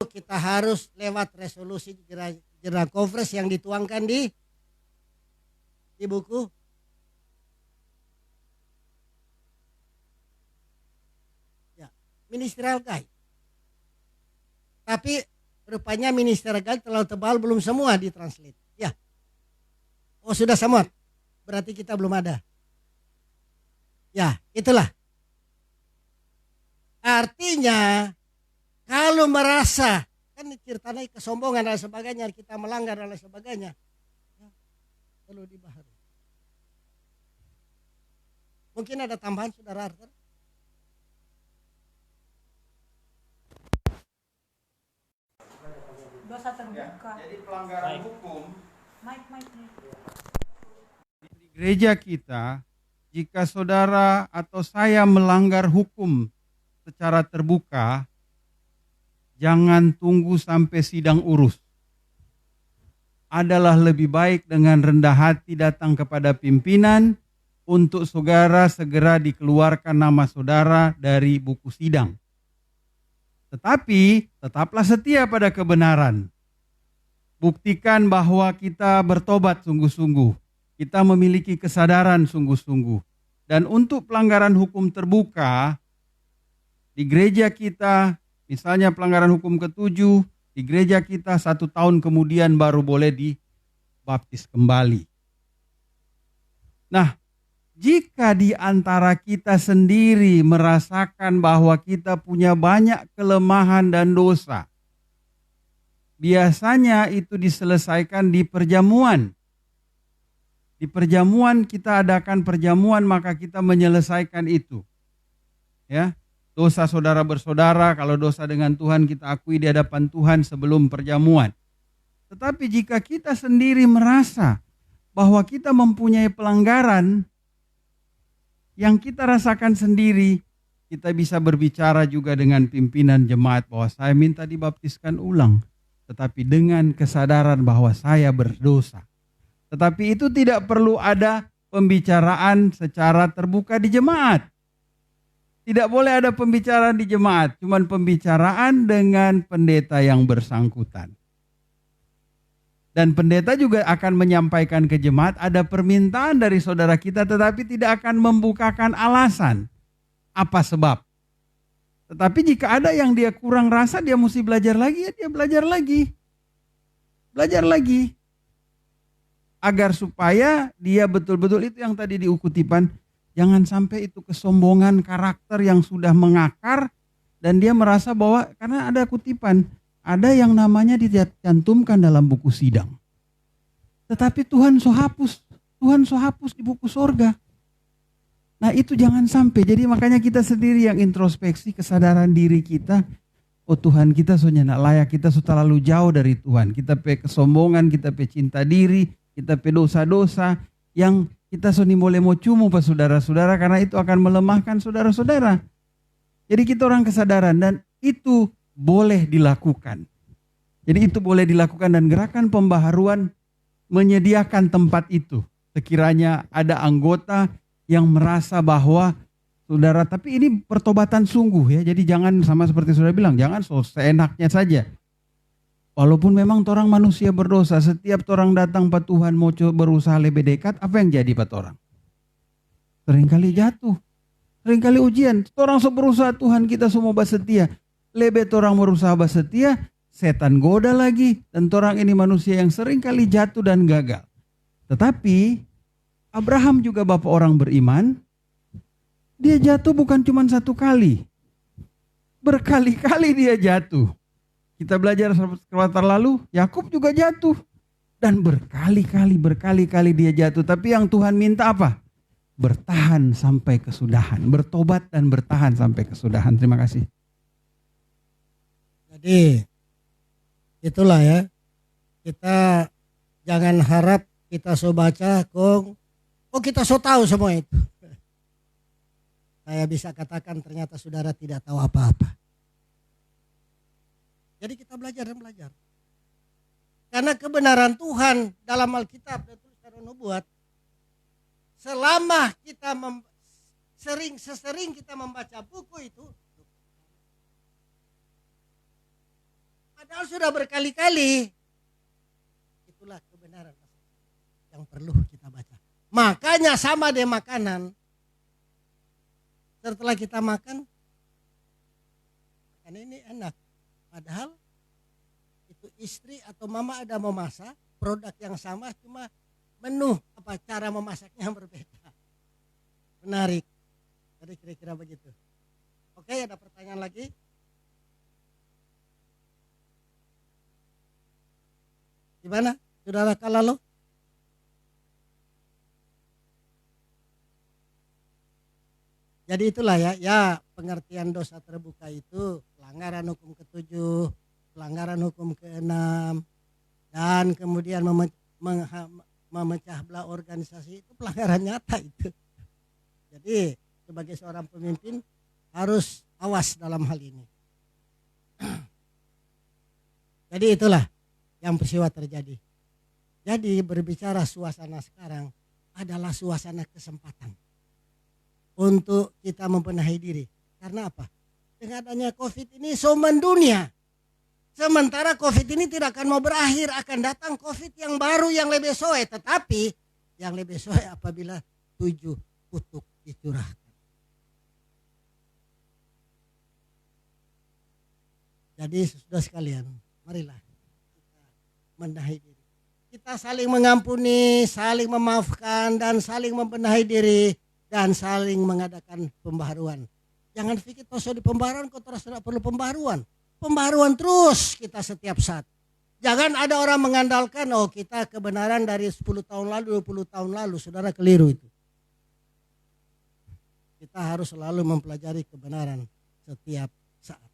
kita harus lewat resolusi General Conference yang dituangkan di buku ya, Ministerial Guide. Tapi rupanya Ministerial Guide terlalu tebal, belum semua ditranslate. Ya. Oh, sudah semua. Berarti kita belum ada. Ya, itulah. Artinya kalau merasa kan ceritanya kesombongan dan sebagainya, kita melanggar dan sebagainya, ya, perlu dibaharui. Mungkin ada tambahan, Saudara Arthur? Dosa terbuka. Jadi pelanggaran hukum Mike. Di gereja kita, jika saudara atau saya melanggar hukum secara terbuka, jangan tunggu sampai sidang urus. Adalah lebih baik dengan rendah hati datang kepada pimpinan untuk saudara segera dikeluarkan nama saudara dari buku sidang. Tetapi tetaplah setia pada kebenaran. Buktikan bahwa kita bertobat sungguh-sungguh. Kita memiliki kesadaran sungguh-sungguh. Dan untuk pelanggaran hukum terbuka, di gereja kita, misalnya pelanggaran hukum ke-7, di gereja kita 1 tahun kemudian baru boleh dibaptis kembali. Nah, jika di antara kita sendiri merasakan bahwa kita punya banyak kelemahan dan dosa, biasanya itu diselesaikan di perjamuan. Di perjamuan kita adakan perjamuan, maka kita menyelesaikan itu. Ya, dosa saudara bersaudara, kalau dosa dengan Tuhan kita akui di hadapan Tuhan sebelum perjamuan. Tetapi jika kita sendiri merasa bahwa kita mempunyai pelanggaran yang kita rasakan sendiri, kita bisa berbicara juga dengan pimpinan jemaat bahwa saya minta dibaptiskan ulang. Tetapi dengan kesadaran bahwa saya berdosa. Tetapi itu tidak perlu ada pembicaraan secara terbuka di jemaat. Tidak boleh ada pembicaraan di jemaat, cuman pembicaraan dengan pendeta yang bersangkutan. Dan pendeta juga akan menyampaikan ke jemaat ada permintaan dari saudara kita, tetapi tidak akan membukakan alasan apa sebab. Tetapi jika ada yang dia kurang rasa, dia mesti belajar lagi, ya dia belajar lagi. Belajar lagi. Agar supaya dia betul-betul itu yang tadi diukutipan, jangan sampai itu kesombongan karakter yang sudah mengakar dan dia merasa bahwa, karena ada kutipan, ada yang namanya dicantumkan dalam buku sidang. Tetapi Tuhan so hapus di buku sorga. Nah itu jangan sampai, jadi makanya kita sendiri yang introspeksi kesadaran diri kita. Oh Tuhan, kita so nyenak layak, kita so terlalu jauh dari Tuhan. Kita pe kesombongan, kita pe cinta diri, kita pe dosa-dosa yang kita so boleh mau cumu pas saudara-saudara, karena itu akan melemahkan saudara-saudara. Jadi kita orang kesadaran dan itu boleh dilakukan. Jadi itu boleh dilakukan dan gerakan pembaharuan menyediakan tempat itu. Sekiranya ada anggota yang merasa bahwa saudara, tapi ini pertobatan sungguh ya. Jadi jangan sama seperti saudara bilang, jangan so seenaknya saja. Walaupun memang orang manusia berdosa, setiap orang datang pak Tuhan mau berusaha lebih dekat, apa yang jadi pak orang? Seringkali jatuh, seringkali ujian. Orang so berusaha Tuhan kita semua bersetia, lebih orang berusaha bersetia, setan goda lagi, dan orang ini manusia yang seringkali jatuh dan gagal. Tetapi Abraham juga bapak orang beriman, dia jatuh bukan cuma 1 kali, berkali-kali dia jatuh. Kita belajar sebentar lalu, Yakub juga jatuh. Dan berkali-kali dia jatuh. Tapi yang Tuhan minta apa? Bertahan sampai kesudahan. Bertobat dan bertahan sampai kesudahan. Terima kasih. Jadi itulah ya. Kita jangan harap kita so baca, kita so tahu semua itu. Saya bisa katakan ternyata saudara tidak tahu apa-apa. Jadi kita belajar dan belajar. Karena kebenaran Tuhan dalam Alkitab dan tulisan nubuat, selama kita sesering kita membaca buku itu, Padahal sudah berkali-kali. Itulah kebenaran yang perlu kita baca. Makanya sama deh makanan. Setelah kita makan ini enak. Padahal itu istri atau mama ada memasak produk yang sama, cuma menu cara memasaknya yang berbeda. Menarik. Jadi kira-kira begitu. Oke, ada pertanyaan lagi? Gimana, Saudara Kalalo? Jadi itulah ya pengertian dosa terbuka itu pelanggaran hukum ke-7, pelanggaran hukum ke-6, dan kemudian memecah belah organisasi itu pelanggaran nyata itu. Jadi sebagai seorang pemimpin harus awas dalam hal ini. Jadi itulah yang peristiwa terjadi. Jadi berbicara suasana sekarang adalah suasana kesempatan untuk kita membenahi diri. Karena apa? Dengan adanya COVID ini mendunia. Sementara COVID ini tidak akan mau berakhir, akan datang COVID yang baru yang lebih soe. Tetapi yang lebih soe apabila 7 kutuk dicurahkan. Jadi sudah sekalian, marilah kita membenahi diri. Kita saling mengampuni, saling memaafkan, dan saling membenahi diri, dan saling mengadakan pembaharuan. Jangan pikir toso di pembaharuan kau terus tidak perlu pembaharuan. Pembaharuan terus kita setiap saat. Jangan ada orang mengandalkan kita kebenaran dari 10 tahun lalu, 20 tahun lalu. Saudara, keliru itu. Kita harus selalu mempelajari kebenaran setiap saat.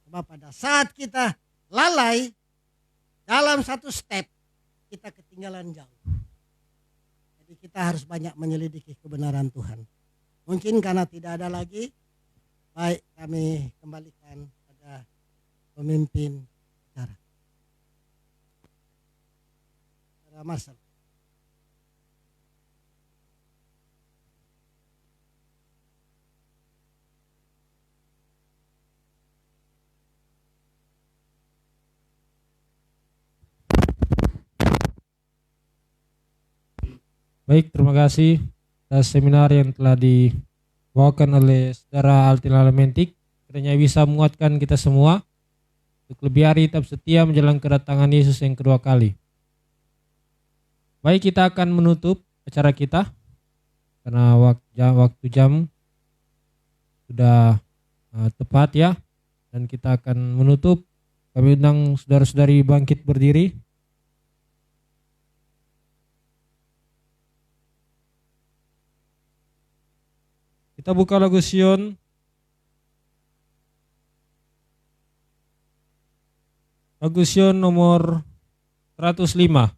Sebab pada saat kita lalai dalam satu step, kita ketinggalan jauh. Jadi kita harus banyak menyelidiki kebenaran Tuhan. Mungkin karena tidak ada lagi, baik kami kembalikan pada pemimpin acara. Saudara Marcel. Baik, terima kasih atas seminar yang telah dibawakan oleh Saudara Altin Lamentik. Kiranya bisa menguatkan kita semua untuk lebih hari tetap setia menjelang kedatangan Yesus yang kedua kali. Baik, kita akan menutup acara kita karena waktu jam sudah tepat ya, dan kita akan menutup. Kami undang saudara-saudari bangkit berdiri. Kita buka lagu Sion. Lagu Sion nomor 105.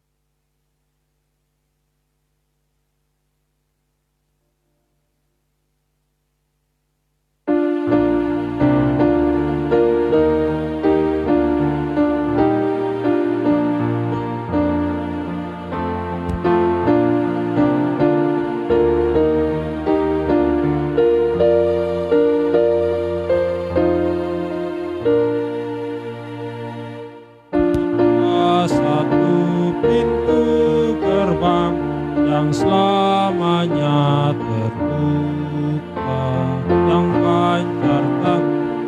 Selamanya terbuka, yang pancarkan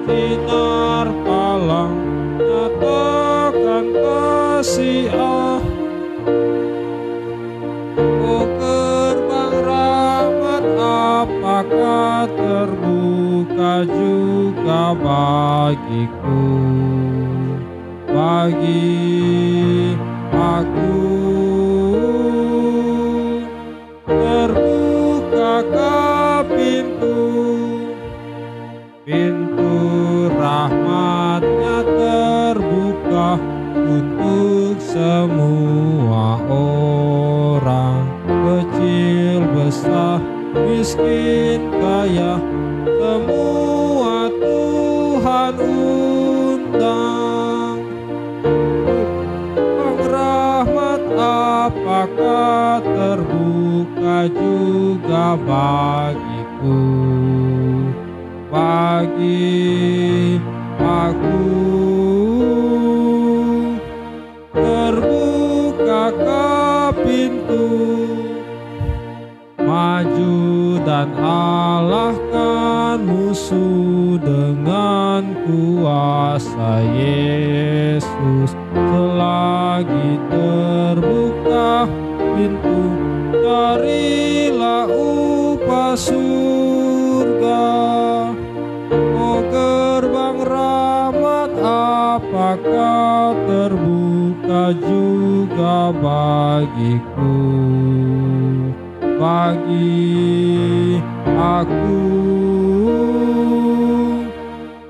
sinar palang, nyatakan kasih Allah. Oh gerbang rahmat, apakah terbuka juga bagiku, bagi aku. Terbukakah pintu rahmatnya terbuka untuk semua orang, kecil besar, miskin kaya, semua Tuhan undang. Rahmat apakah terbuka juga bagiku, bagi aku. kuasa Yesus. Selagi terbuka pintu, carilah upah surga. Oh gerbang rahmat, apakah terbuka juga bagiku, bagi aku?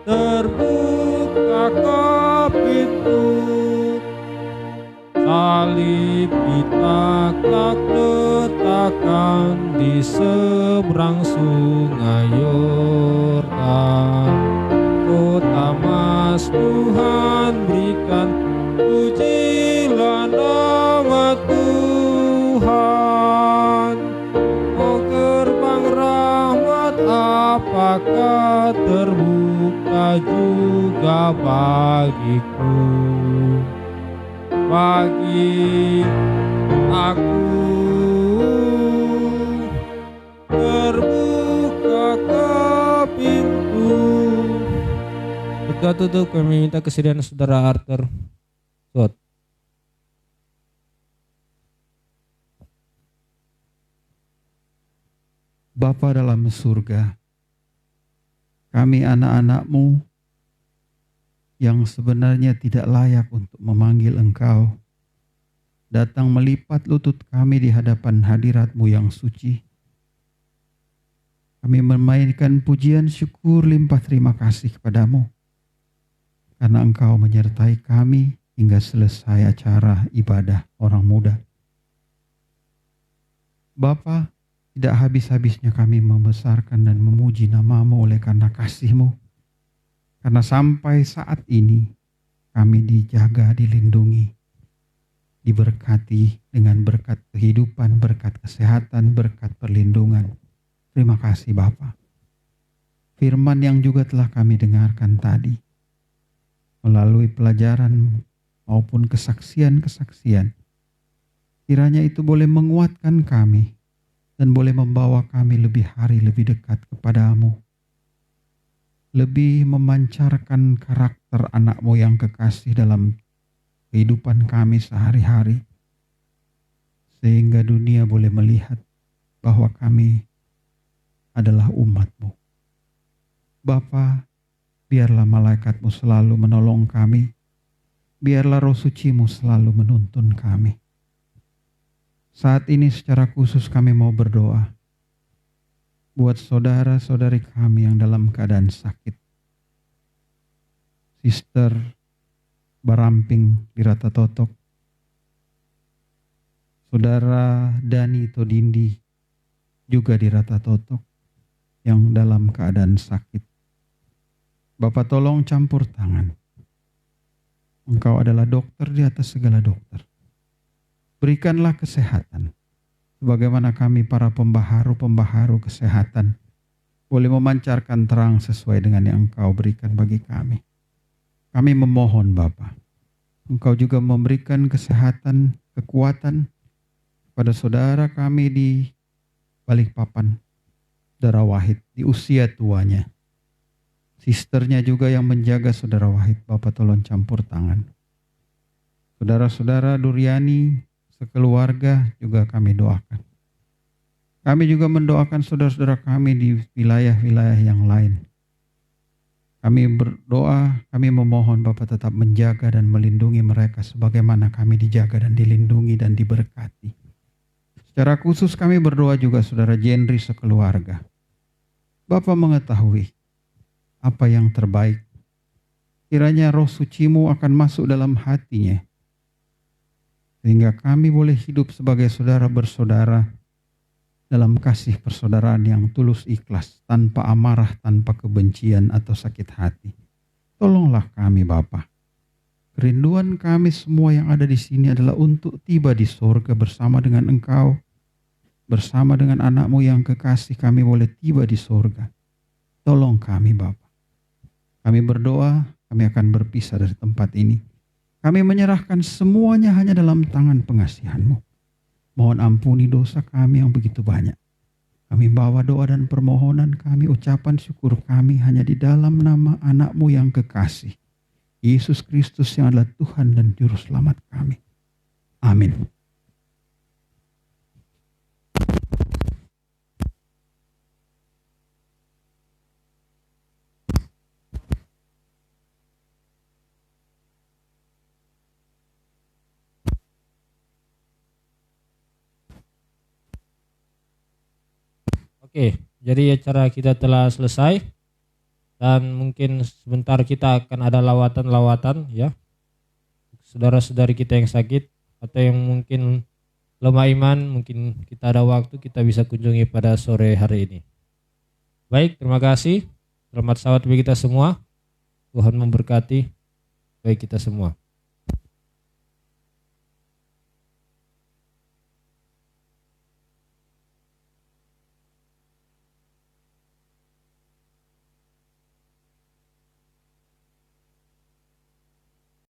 Terbuka pintu, salib ditakak letakkan di seberang sungai Yordan. Kota Mas Tuhan berikan, pujilah nama Tuhan. Oh gerbang rahmat, apakah terbuka juga bagiku, bagi aku? Terbuka ke pintu. Kita tutup, kami minta kesediaan Saudara Arthur Scott. Bapa dalam surga, kami anak-anak-Mu yang sebenarnya tidak layak untuk memanggil Engkau, datang melipat lutut kami di hadapan hadirat-Mu yang suci. Kami memainkan pujian syukur limpah terima kasih kepadamu, karena Engkau menyertai kami hingga selesai acara ibadah orang muda. Bapa, tidak habis-habisnya kami membesarkan dan memuji nama-Mu oleh karena kasih-Mu. Karena sampai saat ini kami dijaga, dilindungi, diberkati dengan berkat kehidupan, berkat kesehatan, berkat perlindungan. Terima kasih Bapa. Firman yang juga telah kami dengarkan tadi, melalui pelajaran maupun kesaksian-kesaksian, kiranya itu boleh menguatkan kami, dan boleh membawa kami lebih hari lebih dekat kepadamu. Lebih memancarkan karakter anak-Mu yang kekasih dalam kehidupan kami sehari-hari. Sehingga dunia boleh melihat bahwa kami adalah umat-Mu. Bapa, biarlah malaikat-Mu selalu menolong kami. Biarlah Roh Suci-Mu selalu menuntun kami. Saat ini secara khusus kami mau berdoa buat saudara-saudari kami yang dalam keadaan sakit. Sister Baramping di Rata Totok, Saudara Dani Todindi juga di Rata Totok yang dalam keadaan sakit. Bapak tolong campur tangan. Engkau adalah dokter di atas segala dokter. Berikanlah kesehatan, sebagaimana kami para pembaharu-pembaharu kesehatan boleh memancarkan terang sesuai dengan yang Engkau berikan bagi kami. Kami memohon Bapa, Engkau juga memberikan kesehatan, kekuatan pada saudara kami di Balikpapan, Saudara Wahid di usia tuanya. Sisternya juga yang menjaga Saudara Wahid, Bapak tolong campur tangan. Saudara-saudara Duriani, sekeluarga juga kami doakan. Kami juga mendoakan saudara-saudara kami di wilayah-wilayah yang lain. Kami berdoa, kami memohon Bapak tetap menjaga dan melindungi mereka sebagaimana kami dijaga dan dilindungi dan diberkati. Secara khusus kami berdoa juga saudara Jenry sekeluarga. Bapak mengetahui apa yang terbaik. Kiranya Roh Suci-Mu akan masuk dalam hatinya, sehingga kami boleh hidup sebagai saudara bersaudara dalam kasih persaudaraan yang tulus ikhlas, tanpa amarah, tanpa kebencian atau sakit hati. Tolonglah kami Bapa. Kerinduan kami semua yang ada di sini adalah untuk tiba di surga bersama dengan Engkau, bersama dengan anak-Mu yang kekasih. Kami boleh tiba di surga. Tolong kami Bapa. Kami berdoa, kami akan berpisah dari tempat ini. Kami menyerahkan semuanya hanya dalam tangan pengasihan-Mu. Mohon ampuni dosa kami yang begitu banyak. Kami bawa doa dan permohonan kami, ucapan syukur kami hanya di dalam nama anak-Mu yang kekasih, Yesus Kristus yang adalah Tuhan dan Juru Selamat kami. Amin. Oke, jadi acara kita telah selesai dan mungkin sebentar kita akan ada lawatan-lawatan ya. Saudara-saudari kita yang sakit atau yang mungkin lemah iman, mungkin kita ada waktu kita bisa kunjungi pada sore hari ini. Baik, terima kasih. Selamat sahabat bagi kita semua. Tuhan memberkati bagi kita semua.